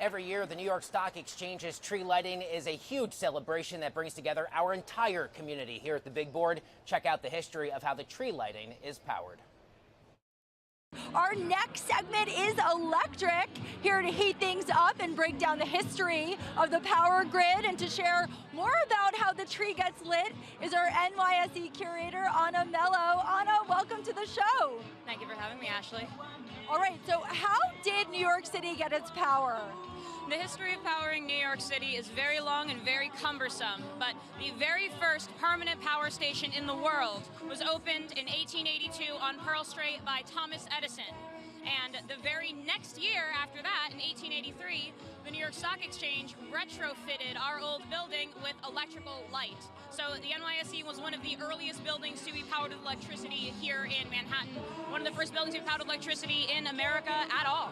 Every year, the New York Stock Exchange's tree lighting is a huge celebration that brings together our entire community. Here at the big board, check out the history of how the tree lighting is powered. Our next segment is electric, here to heat things up and break down the history of the power grid, and to share more about how the tree gets lit is our NYSE curator, Anna Mello. Anna, welcome to the show. Thank you for having me, Ashley. All right, so how did New York City get its power? The history of powering New York City is very long and very cumbersome, but the very first permanent power station in the world was opened in 1882 on Pearl Street by Thomas Edison. And the very next year after that, in 1883, the New York Stock Exchange retrofitted our old building with electrical light. So the NYSE was one of the earliest buildings to be powered with electricity here in Manhattan, one of the first buildings to be powered with electricity in America at all.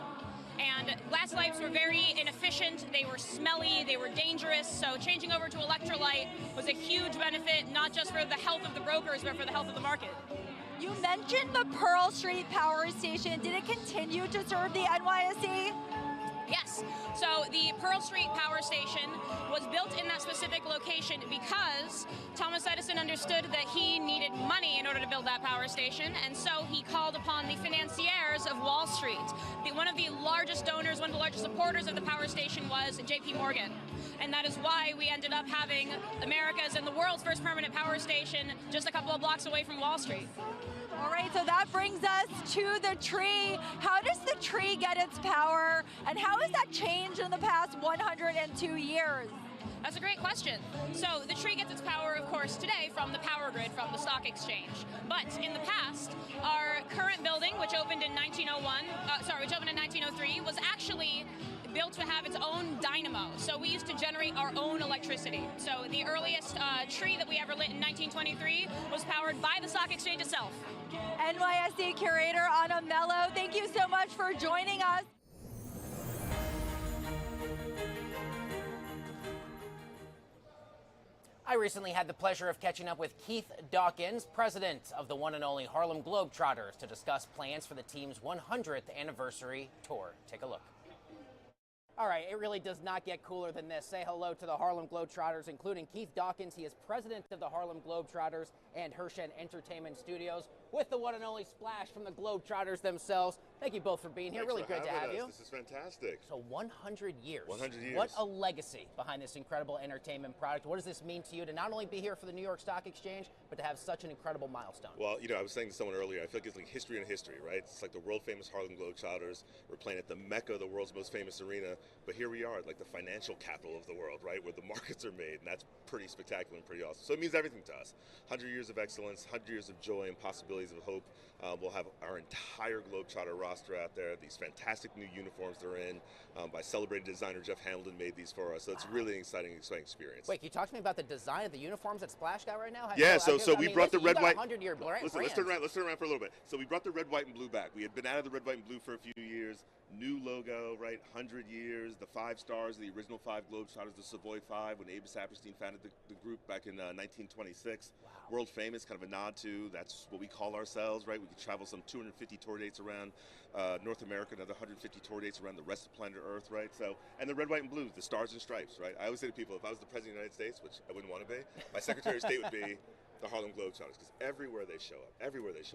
And glass lights were very inefficient, they were smelly, they were dangerous, so changing over to electrolyte was a huge benefit, not just for the health of the brokers, but for the health of the market. You mentioned the Pearl Street Power Station. Did it continue to serve the NYSE? Yes, so the Pearl Street Power Station was built in that specific location because Thomas Edison understood that he needed money in order to build that power station, and so he called upon the financiers of Wall Street. One of the largest donors, one of the largest supporters of the power station was J.P. Morgan, and that is why we ended up having America's and the world's first permanent power station just a couple of blocks away from Wall Street. All right, so that brings us to the tree. How does the tree get its power, and how has that changed in the past 102 years? That's a great question. So the tree gets its power, of course, today from the power grid from the stock exchange. But in the past, our current building, which opened in 1903, was actually built to have its own dynamo. So we used to generate our own electricity. So the earliest tree that we ever lit in 1923 was powered by the stock exchange itself. NYSE curator Anna Mello, thank you so much for joining us. I recently had the pleasure of catching up with Keith Dawkins, president of the one and only Harlem Globetrotters, to discuss plans for the team's 100th anniversary tour. Take a look. All right, it really does not get cooler than this. Say hello to the Harlem Globetrotters, including Keith Dawkins. He is president of the Harlem Globetrotters and Hershen Entertainment Studios, with the one and only splash from the Globetrotters themselves. Thank you both for being here. Really great to have you. This is fantastic. So 100 years. 100 years. What a legacy behind this incredible entertainment product. What does this mean to you to not only be here for the New York Stock Exchange, but to have such an incredible milestone? Well, you know, I was saying to someone earlier, I feel like it's like history in a history, right? It's like the world famous Harlem Globetrotters. We're playing at the Mecca, the world's most famous arena, but here we are, like the financial capital of the world, right? Where the markets are made, and that's pretty spectacular and pretty awesome. So it means everything to us. 100 years of excellence, 100 years of joy and possibilities of hope. We'll have our entire Globetrotter roster out there. These fantastic new uniforms they're in. By celebrated designer Jeff Hamilton made these for us. So it's really an exciting experience. Wait, can you talk to me about the design of the uniforms that Splash got right now? Yeah, so we brought the red, white. 100-year brand. Listen, let's turn around for a little bit. So we brought the red, white, and blue back. We had been out of the red, white, and blue for a few years. New logo, right? 100 years, the 5 stars, the original 5 Globetrotters, the Savoy 5, when Avis Saperstein founded the group back in 1926. Wow. World famous, kind of a nod to, that's what we call ourselves, right? We could travel some 250 tour dates around North America, another 150 tour dates around the rest of planet Earth, right? So, and the red, white, and blue, the stars and stripes, right? I always say to people, if I was the President of the United States, which I wouldn't want to be, my Secretary of State would be the Harlem Globetrotters, because everywhere they show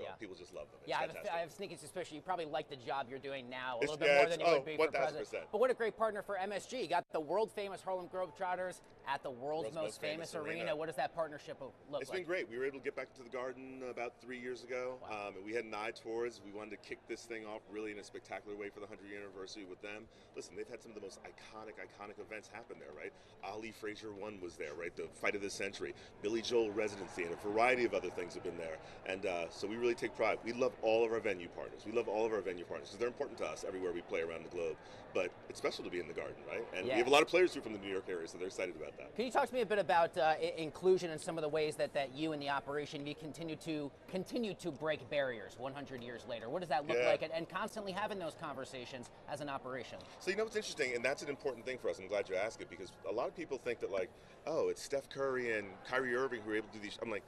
up, people just love them. It's I have a sneaking suspicion you probably like the job you're doing now a little bit more than you would be for president. But what a great partner for MSG. You got the world famous Harlem Globetrotters at the world's most famous arena. What does that partnership look like? It's been great. We were able to get back to the Garden about 3 years ago, and we had an eye towards. We wanted to kick this thing off really in a spectacular way for the 100th anniversary with them. Listen, they've had some of the most iconic events happen there, right? Ali Frazier 1 was there, right? The fight of the century. Billy Joel residency, and a variety of other things have been there. And so we really take pride. We love all of our venue partners. We love all of our venue partners because they're important to us everywhere we play around the globe. But it's special to be in the Garden, right? And we have a lot of players from the New York area, so they're excited about that. Can you talk to me a bit about inclusion and some of the ways that you and the operation you continue to break barriers 100 years later? What does that look like? And constantly having those conversations as an operation. So you know what's interesting, and that's an important thing for us. I'm glad you asked it, because a lot of people think that, like, oh, it's Steph Curry and Kyrie Irving who are able to do these. I'm like,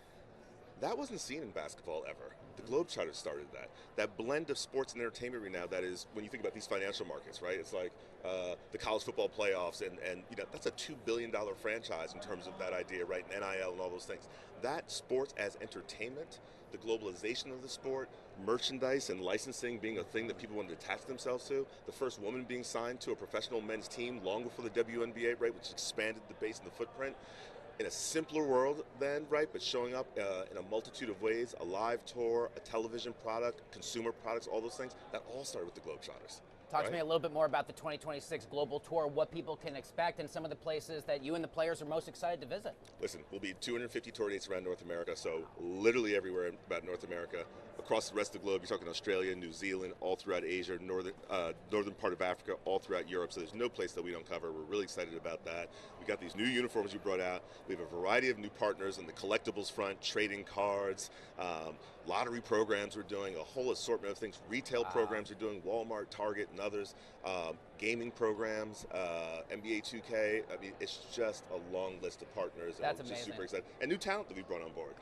that wasn't seen in basketball ever. The Globetrotters started that. That blend of sports and entertainment right now that is, when you think about these financial markets, right? It's like the college football playoffs, and that's a $2 billion franchise in terms of that idea, right? And NIL and all those things. That sports as entertainment, the globalization of the sport, merchandise and licensing being a thing that people want to attach themselves to, the first woman being signed to a professional men's team long before the WNBA, right, which expanded the base and the footprint. In a simpler world then, right, but showing up in a multitude of ways, a live tour, a television product, consumer products, all those things, that all started with the Globetrotters. Talk to me a little bit more about the 2026 Global Tour, what people can expect, and some of the places that you and the players are most excited to visit. Listen, we'll be 250 tour dates around North America, so literally everywhere about North America. Across the rest of the globe, you're talking Australia, New Zealand, all throughout Asia, northern part of Africa, all throughout Europe, so there's no place that we don't cover. We're really excited about that. We got these new uniforms you brought out. We have a variety of new partners on the collectibles front, trading cards, lottery programs we're doing, a whole assortment of things, retail programs we're doing, Walmart, Target, and others, gaming programs, NBA 2K. I mean, it's just a long list of partners. That's and we're amazing. Just super excited. And new talent that we brought on board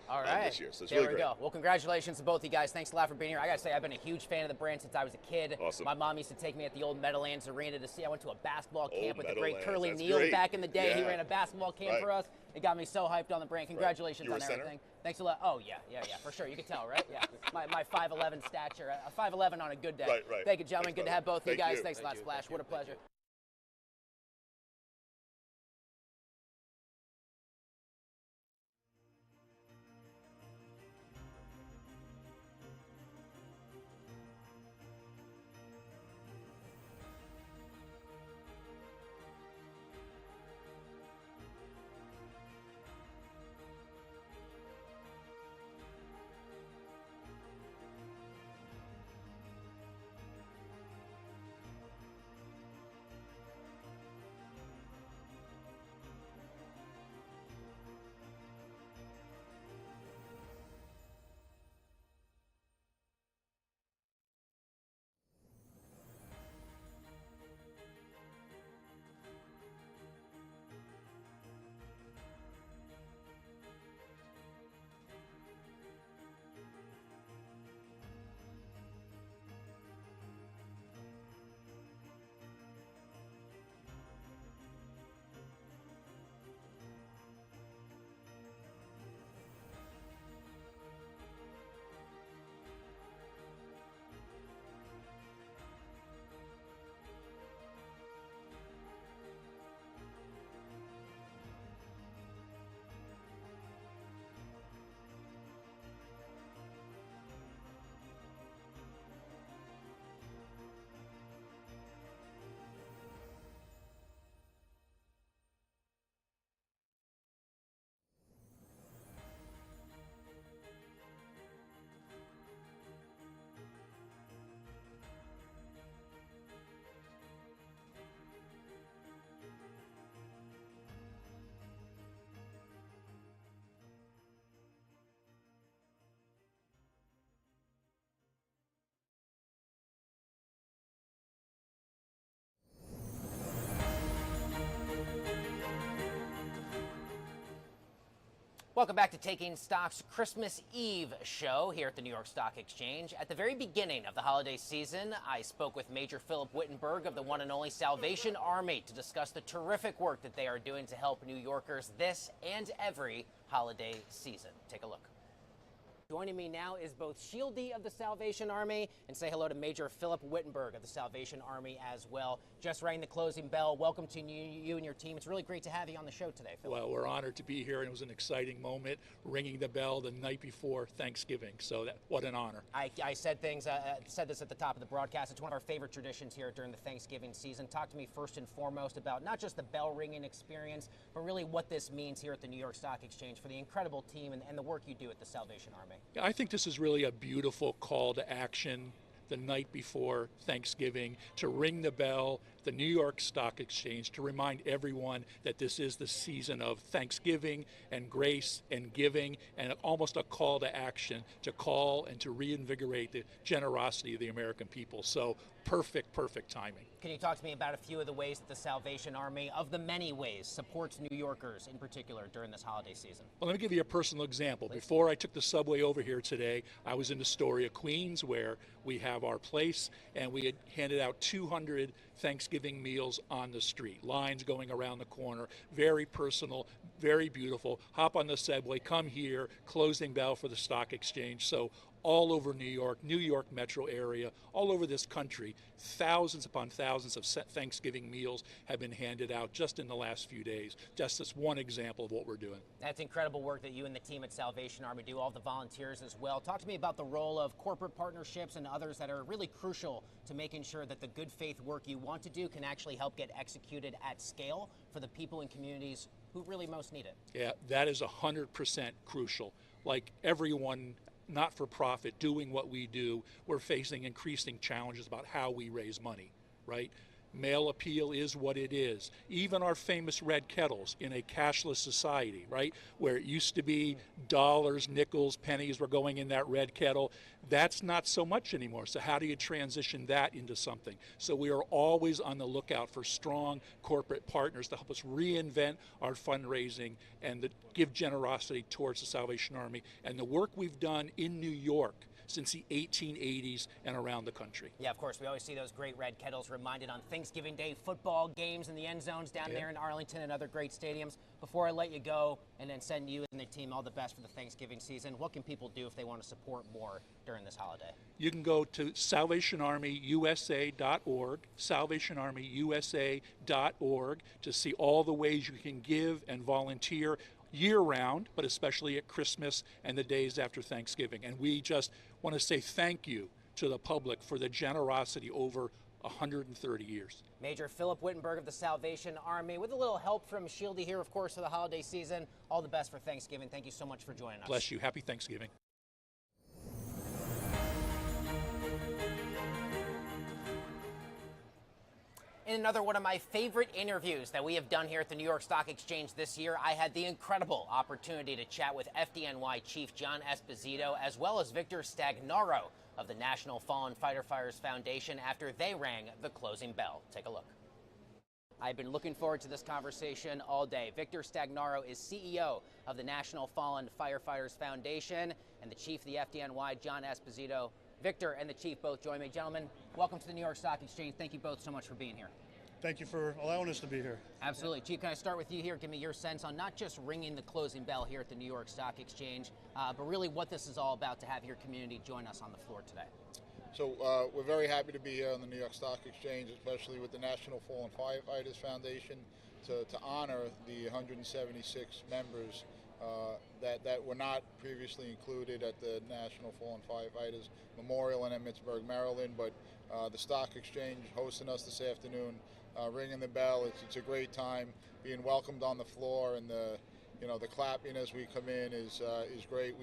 this year. So it's there really we great. go. Well, congratulations to both you guys. Thanks a lot for being here. I got to say, I've been a huge fan of the brand since I was a kid. Awesome. My mom used to take me at the old Meadowlands Arena to see. I went to a basketball camp with the great Meadowlands, Curly that's Neal great. back in the day. He Yeah. ran a basketball camp Right. for us. It got me so hyped on the brand. Congratulations You were on a center? everything. Thanks a lot. Oh, yeah, for sure. You can tell, right? Yeah. My 5'11" stature. A 5'11" on a good day. Right. Thank you, gentlemen. Thanks, Good to brother. have both of you Thank guys. you. Thanks a lot, Thank you. Splash. Thank What a you. pleasure. Welcome back to Taking Stock's Christmas Eve show here at the New York Stock Exchange. At the very beginning of the holiday season, I spoke with Major Philip Wittenberg of the one and only Salvation Army to discuss the terrific work that they are doing to help New Yorkers this and every holiday season. Take a look. Joining me now is both Shieldy of the Salvation Army and say hello to Major Philip Wittenberg of the Salvation Army as well. Just rang the closing bell. Welcome to you and your team. It's really great to have you on the show today, Philip. Well, we're honored to be here, and it was an exciting moment, ringing the bell the night before Thanksgiving. So what an honor. I said said this at the top of the broadcast. It's one of our favorite traditions here during the Thanksgiving season. Talk to me first and foremost about not just the bell ringing experience, but really what this means here at the New York Stock Exchange for the incredible team and the work you do at the Salvation Army. Yeah, I think this is really a beautiful call to action the night before Thanksgiving to ring the bell the New York Stock Exchange to remind everyone that this is the season of Thanksgiving and grace and giving, and almost a call to action to call and to reinvigorate the generosity of the American people. So perfect timing. Can you talk to me about a few of the ways that the Salvation Army, of the many ways, supports New Yorkers in particular during this holiday season? Well, let me give you a personal example. Please. Before I took the subway over here today, I was in Astoria, Queens, where we have our place, and we had handed out 200 Thanksgiving meals on the street. Lines going around the corner, very personal, very beautiful. Hop on the subway, come here, closing bell for the stock exchange. So all over New York metro area, all over this country, thousands upon thousands of Thanksgiving meals have been handed out just in the last few days. Just as one example of what we're doing. That's incredible work that you and the team at Salvation Army do, all the volunteers as well. Talk to me about the role of corporate partnerships and others that are really crucial to making sure that the good faith work you want to do can actually help get executed at scale for the people and communities who really most need it. Yeah, that is 100% crucial. Like everyone not-for-profit doing what we do, we're facing increasing challenges about how we raise money, right? Mail appeal is what it is. Even our famous red kettles in a cashless society, right? Where it used to be dollars, nickels, pennies were going in that red kettle. That's not so much anymore. So how do you transition that into something? So we are always on the lookout for strong corporate partners to help us reinvent our fundraising and give generosity towards the Salvation Army and the work we've done in New York since the 1880s and around the country. Yeah, of course, we always see those great red kettles reminded on Thanksgiving Day, football games in the end zones down there in Arlington and other great stadiums. Before I let you go and then send you and the team all the best for the Thanksgiving season, what can people do if they want to support more during this holiday? You can go to salvationarmyusa.org, salvationarmyusa.org, to see all the ways you can give and volunteer year-round, but especially at Christmas and the days after Thanksgiving. And we just want to say thank you to the public for the generosity over 130 years. Major Philip Wittenberg of the Salvation Army, with a little help from Shieldy here, of course, for the holiday season. All the best for Thanksgiving. Thank you so much for joining us. Bless you. Happy Thanksgiving. In another one of my favorite interviews that we have done here at the New York Stock Exchange this year, I had the incredible opportunity to chat with FDNY Chief John Esposito, as well as Victor Stagnaro of the National Fallen Firefighters Foundation after they rang the closing bell. Take a look. I've been looking forward to this conversation all day. Victor Stagnaro is CEO of the National Fallen Firefighters Foundation, and the Chief of the FDNY, John Esposito. Victor and the Chief both join me. Gentlemen, welcome to the New York Stock Exchange. Thank you both so much for being here. Thank you for allowing us to be here. Absolutely. Chief, can I start with you here? Give me your sense on not just ringing the closing bell here at the New York Stock Exchange, but really what this is all about to have your community join us on the floor today. So we're very happy to be here on the New York Stock Exchange, especially with the National Fallen Firefighters Foundation, to honor the 176 members that were not previously included at the National Fallen Firefighters Memorial in Emmitsburg, Maryland, but the Stock Exchange hosting us this afternoon, ringing the bell. It's a great time, being welcomed on the floor, and the clapping as we come in is great.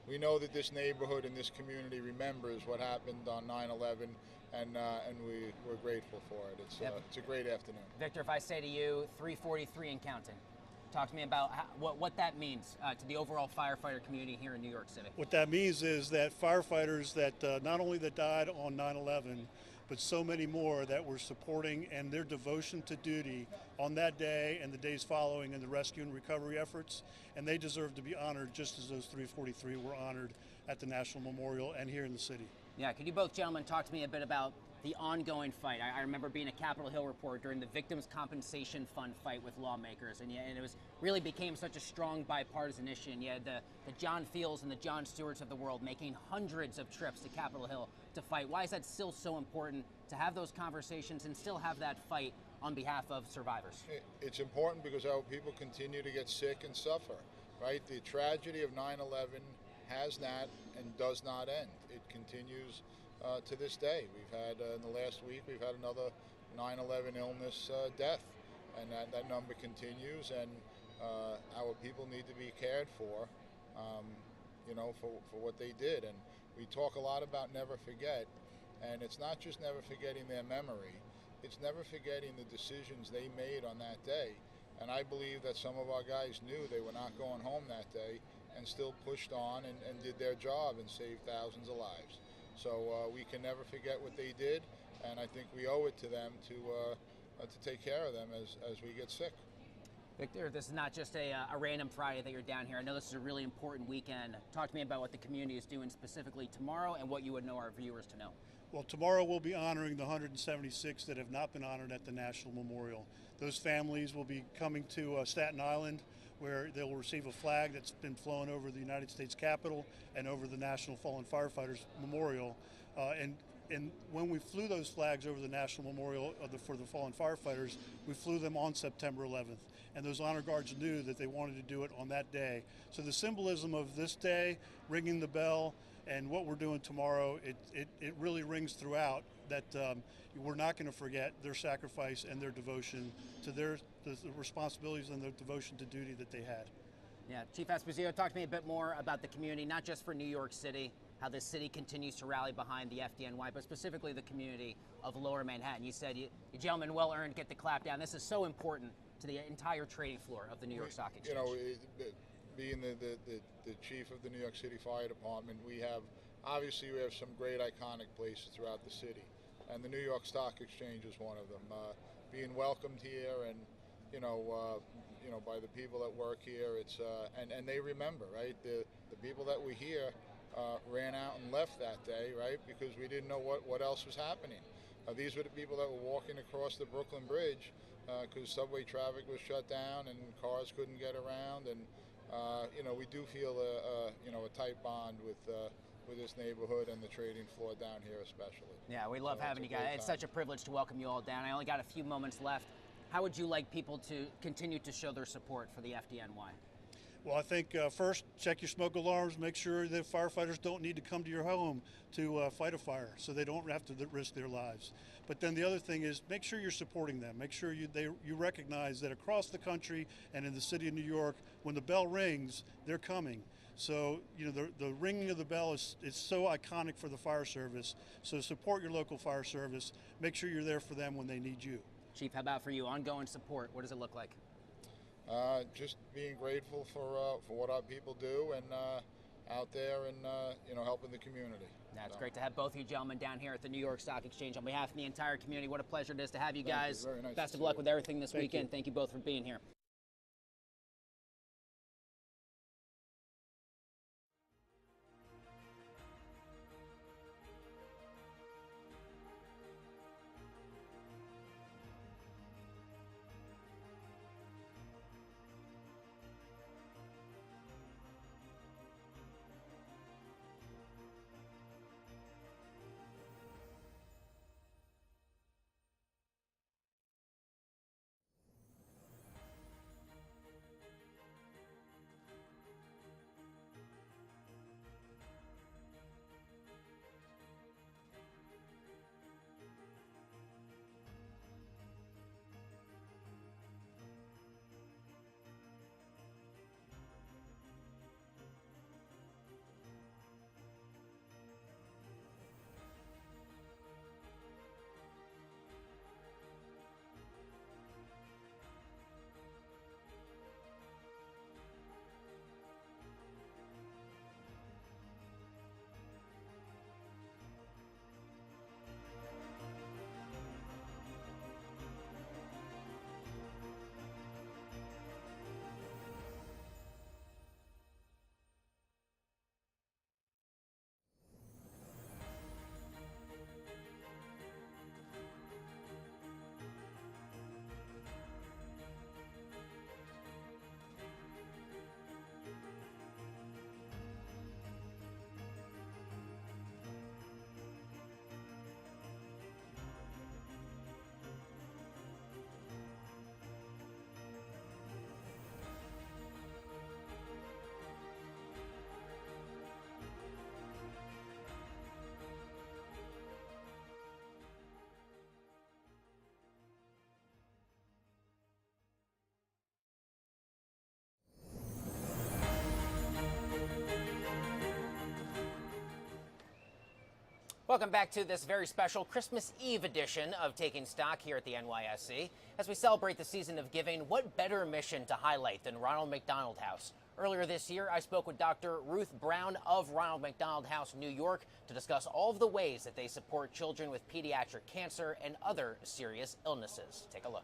We know that this neighborhood and this community remembers what happened on 9/11, and we're grateful for it. It's a great afternoon. Victor, if I say to you 343 and counting, talk to me about what that means to the overall firefighter community here in New York City. What that means is that firefighters that not only that died on 9/11, but so many more that we're supporting, and their devotion to duty on that day and the days following in the rescue and recovery efforts, and they deserve to be honored just as those 343 were honored at the National Memorial and here in the city. Yeah, could you both gentlemen talk to me a bit about the ongoing fight? I remember being a Capitol Hill reporter during the Victims Compensation Fund fight with lawmakers, and it was really became such a strong bipartisan issue. And you had the John Fields and the John Stewarts of the world making hundreds of trips to Capitol Hill to fight. Why is that still so important to have those conversations and still have that fight on behalf of survivors? It's important because our people continue to get sick and suffer, right? The tragedy of 9/11 has not and does not end. It continues to this day. We've had, in the last week, we've had another 9/11 illness death, and that number continues, and our people need to be cared for, for what they did. And we talk a lot about never forget, and it's not just never forgetting their memory, it's never forgetting the decisions they made on that day. And I believe that some of our guys knew they were not going home that day and still pushed on and did their job and saved thousands of lives. So we can never forget what they did, and I think we owe it to them to take care of them as we get sick. Victor, this is not just a random Friday that you're down here. I know this is a really important weekend. Talk to me about what the community is doing specifically tomorrow and what you would know our viewers to know. Well, tomorrow we'll be honoring the 176 that have not been honored at the National Memorial. Those families will be coming to Staten Island, where they will receive a flag that's been flown over the United States Capitol and over the National Fallen Firefighters Memorial. And when we flew those flags over the National Memorial for the fallen firefighters, we flew them on September 11th. And those honor guards knew that they wanted to do it on that day. So the symbolism of this day, ringing the bell, and what we're doing tomorrow, it really rings throughout that we're not going to forget their sacrifice and their devotion to the responsibilities and their devotion to duty that they had. Yeah, Chief Esposito, talk to me a bit more about the community, not just for New York City, how the city continues to rally behind the FDNY, but specifically the community of Lower Manhattan. You said you gentlemen well earned get the clap down. This is so important to the entire trading floor of the New York Stock Exchange. You know, being the chief of the New York City Fire Department, we have some great iconic places throughout the city, and the New York Stock Exchange is one of them. Being welcomed here, and by the people that work here, it's and they remember, right? The people that were here ran out and left that day, right? Because we didn't know what else was happening. These were the people that were walking across the Brooklyn Bridge because subway traffic was shut down and cars couldn't get around, and we do feel a tight bond with this neighborhood and the trading floor down here especially. Yeah, we love having you guys. It's such a privilege to welcome you all down. I only got a few moments left. How would you like people to continue to show their support for the FDNY? Well, I think first, check your smoke alarms. Make sure that firefighters don't need to come to your home to fight a fire, so they don't have to risk their lives. But then the other thing is, make sure you're supporting them. Make sure you recognize that across the country and in the city of New York, when the bell rings, they're coming. So, the ringing of the bell is so iconic for the fire service. So support your local fire service. Make sure you're there for them when they need you. Chief, how about for you? Ongoing support, what does it look like? Just being grateful for what our people do and out there and helping the community. That's great to have both of you gentlemen down here at the New York Stock Exchange. On behalf of the entire community, what a pleasure it is to have you guys. Very nice. Best of luck with everything this weekend. Thank you both for being here. Welcome back to this very special Christmas Eve edition of Taking Stock here at the NYSC. As we celebrate the season of giving, what better mission to highlight than Ronald McDonald House? Earlier this year, I spoke with Dr. Ruth Brown of Ronald McDonald House, New York, to discuss all of the ways that they support children with pediatric cancer and other serious illnesses. Take a look.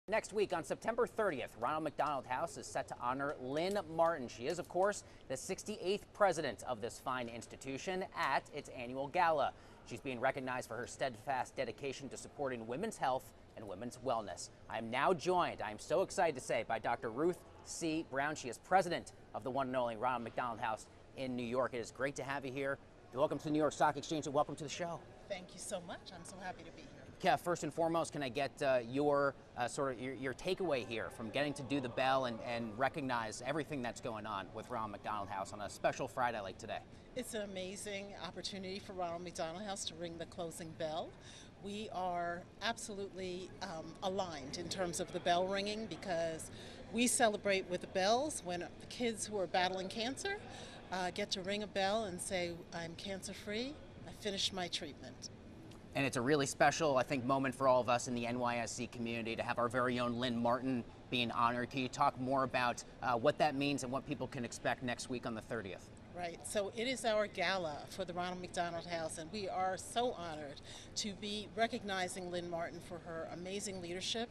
Next week, on September 30th, Ronald McDonald House is set to honor Lynn Martin. She is, of course, the 68th president of this fine institution at its annual gala. She's being recognized for her steadfast dedication to supporting women's health and women's wellness. I'm now joined, I'm so excited to say, by Dr. Ruth C. Brown. She is president of the one and only Ronald McDonald House in New York. It is great to have you here. Welcome to the New York Stock Exchange and welcome to the show. Thank you so much. I'm so happy to be here. Yeah, first and foremost, can I get your takeaway here from getting to do the bell and recognize everything that's going on with Ronald McDonald House on a special Friday like today? It's an amazing opportunity for Ronald McDonald House to ring the closing bell. We are absolutely aligned in terms of the bell ringing because we celebrate with the bells when the kids who are battling cancer get to ring a bell and say, I'm cancer free, I finished my treatment. And it's a really special, I think, moment for all of us in the NYSC community to have our very own Lynn Martin being honored. Can you talk more about what that means and what people can expect next week on the 30th? Right, so it is our gala for the Ronald McDonald House, and we are so honored to be recognizing Lynn Martin for her amazing leadership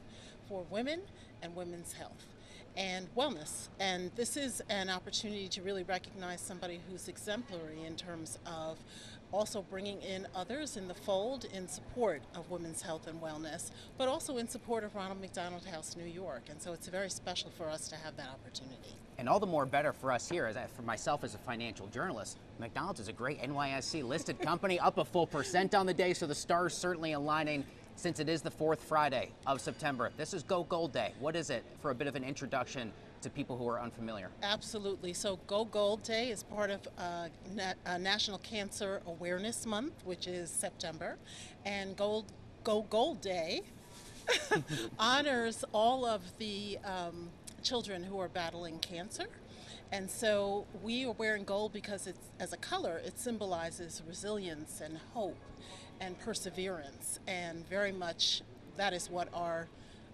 for women and women's health and wellness. And this is an opportunity to really recognize somebody who's exemplary in terms of also bringing in others in the fold in support of women's health and wellness, but also in support of Ronald McDonald House, New York. And so it's very special for us to have that opportunity. And all the more better for us here, for myself as a financial journalist. McDonald's is a great NYSC listed company, up a full % on the day, so the stars certainly aligning since it is the fourth Friday of September. This is Go Gold Day. What is it for a bit of an introduction to people who are unfamiliar? Absolutely. So Go Gold Day is part of National Cancer Awareness Month, which is September. And Go Gold Day honors all of the children who are battling cancer. And so we are wearing gold because it's, as a color, it symbolizes resilience and hope and perseverance. And very much that is what our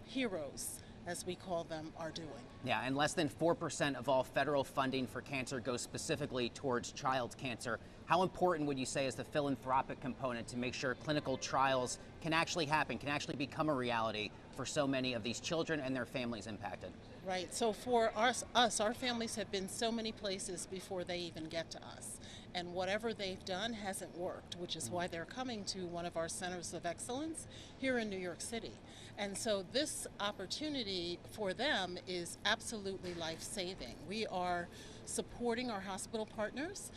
heroes, as we call them, are doing. Yeah, and less than 4% of all federal funding for cancer goes specifically towards child cancer. How important would you say is the philanthropic component to make sure clinical trials can actually happen, can actually become a reality for so many of these children and their families impacted? Right, so for us, our families have been so many places before they even get to us. And whatever they've done hasn't worked, which is why they're coming to one of our centers of excellence here in New York City. And so this opportunity for them is absolutely life-saving. We are supporting our hospital partners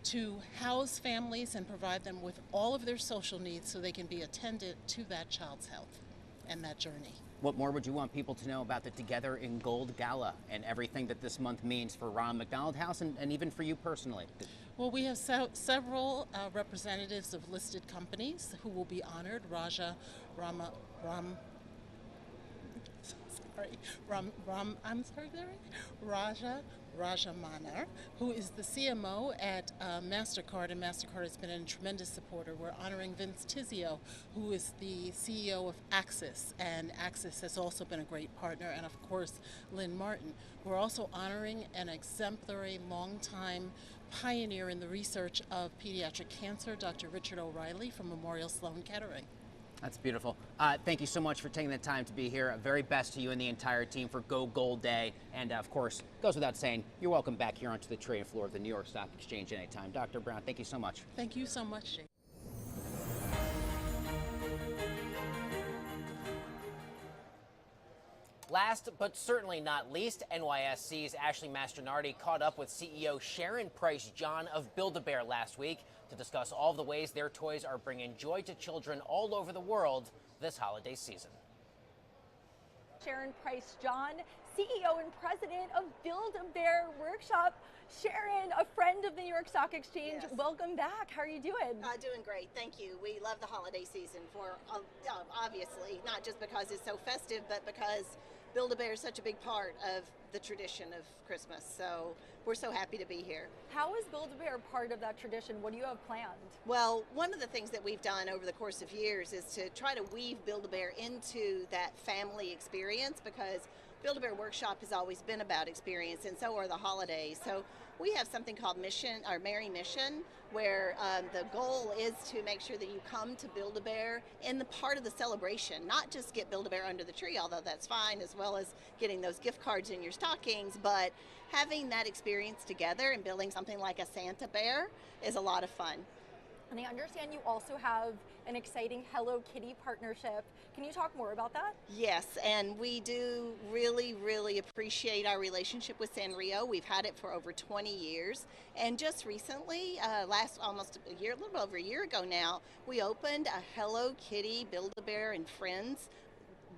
to house families and provide them with all of their social needs so they can be attended to that child's health and that journey. What more would you want people to know about the Together in Gold Gala and everything that this month means for Ronald McDonald House and even for you personally? Well, we have several representatives of listed companies who will be honored. Raja Rajamana, who is the CMO at MasterCard, and MasterCard has been a tremendous supporter. We're honoring Vince Tizio, who is the CEO of Axis, and Axis has also been a great partner, and of course, Lynn Martin. We're also honoring an exemplary, long-time pioneer in the research of pediatric cancer, Dr. Richard O'Reilly from Memorial Sloan Kettering. That's beautiful. Thank you so much for taking the time to be here. Very best to you and the entire team for Go Gold Day. And of course, goes without saying, you're welcome back here onto the trading floor of the New York Stock Exchange anytime. Dr. Brown, thank you so much. Thank you so much, Jake. Last but certainly not least, NYSC's Ashley Mastronardi caught up with CEO Sharon Price John of Build-A-Bear last week to discuss all the ways their toys are bringing joy to children all over the world this holiday season. Sharon Price John, CEO and president of Build-A-Bear Workshop. Sharon, a friend of the New York Stock Exchange, Yes. Welcome back. How are you doing? Doing great, thank you. We love the holiday season for obviously not just because it's so festive, but because Build-A-Bear is such a big part of the tradition of Christmas. So we're so happy to be here. How is Build-A-Bear part of that tradition? What do you have planned? Well, one of the things that we've done over the course of years is to try to weave Build-A-Bear into that family experience, because Build-A-Bear Workshop has always been about experience, and so are the holidays. So we have something called Mission, or Merry Mission, where the goal is to make sure that you come to Build-A-Bear in the part of the celebration, not just get Build-A-Bear under the tree, although that's fine, as well as getting those gift cards in your stockings, but having that experience together and building something like a Santa Bear is a lot of fun. And I understand you also have an exciting Hello Kitty partnership. Can you talk more about that? Yes, and we do really, really appreciate our relationship with Sanrio. We've had it for over 20 years. And just recently, almost a year, a little over a year ago now, we opened a Hello Kitty Build-A-Bear and Friends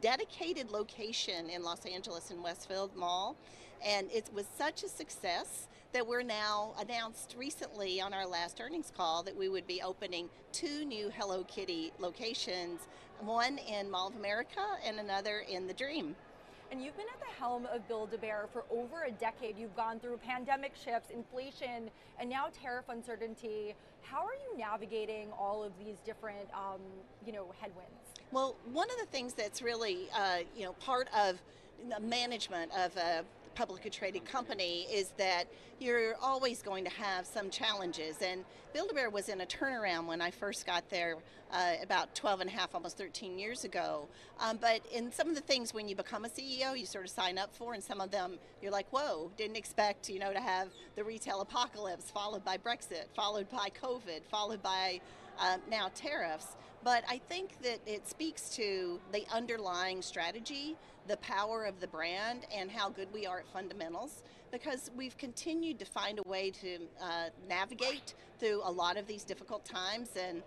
dedicated location in Los Angeles in Westfield Mall. And it was such a success that we're now announced recently on our last earnings call that we would be opening 2 new Hello Kitty locations, one in Mall of America and another in the Dream. And you've been at the helm of Build-A-Bear for over a decade. You've gone through pandemic shifts, inflation, and now tariff uncertainty. How are you navigating all of these different, headwinds? Well, one of the things that's really, part of the management of a publicly traded company is that you're always going to have some challenges, and Build-A-Bear was in a turnaround when I first got there about 12 and a half, almost 13 years ago. But in some of the things when you become a CEO, you sort of sign up for, and some of them you're like, whoa, didn't expect, to have the retail apocalypse, followed by Brexit, followed by COVID, followed by now tariffs. But I think that it speaks to the underlying strategy, the power of the brand, and how good we are at fundamentals, because we've continued to find a way to navigate through a lot of these difficult times. And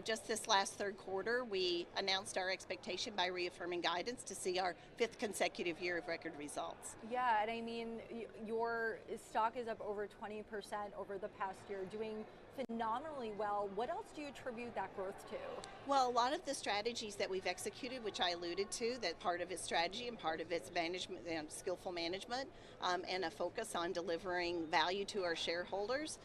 just this last third quarter, we announced our expectation by reaffirming guidance to see our 5th consecutive year of record results. Yeah, and I mean, your stock is up over 20% over the past year, doing phenomenally well. What else do you attribute that growth to? Well, a lot of the strategies that we've executed, which I alluded to, that part of its strategy and part of its management, skillful management, and a focus on delivering value to our shareholders,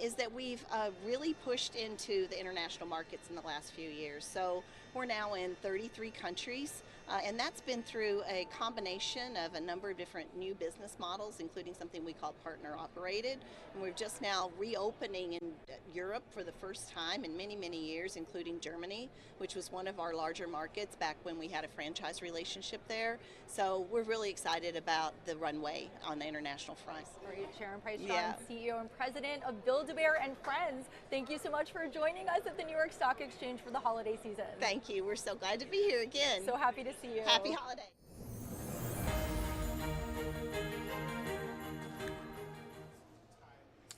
is that we've really pushed into the international markets in the last few years. So we're now in 33 countries. And that's been through a combination of a number of different new business models, including something we call partner operated. And we're just now reopening in Europe for the first time in many, many years, including Germany, which was one of our larger markets back when we had a franchise relationship there. So we're really excited about the runway on the international front. Great. Sharon Price John, CEO and President of Build-A-Bear and Friends. Thank you so much for joining us at the New York Stock Exchange for the holiday season. Thank you. We're so glad to be here again. So happy to see you. Happy holidays.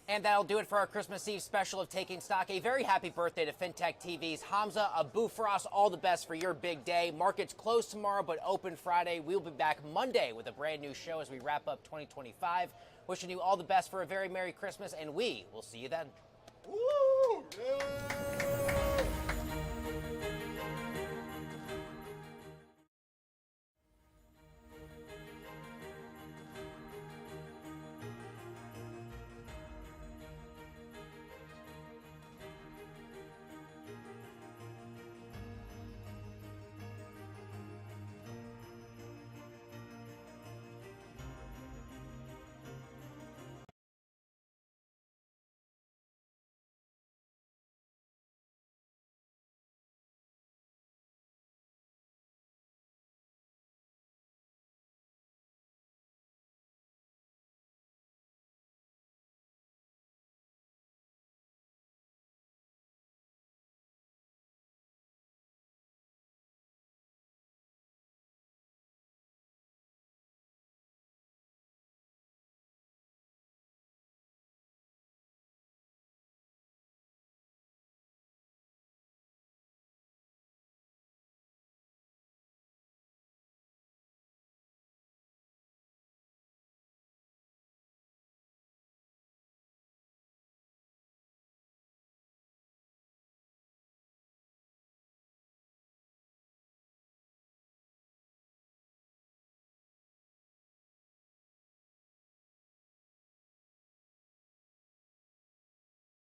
And that'll do it for our Christmas Eve special of Taking Stock. A very happy birthday to FinTech TV's Hamza Abu Faras. All the best for your big day. Markets closed tomorrow, but open Friday. We'll be back Monday with a brand new show as we wrap up 2025. Wishing you all the best for a very Merry Christmas, and we will see you then. Woo! Yeah.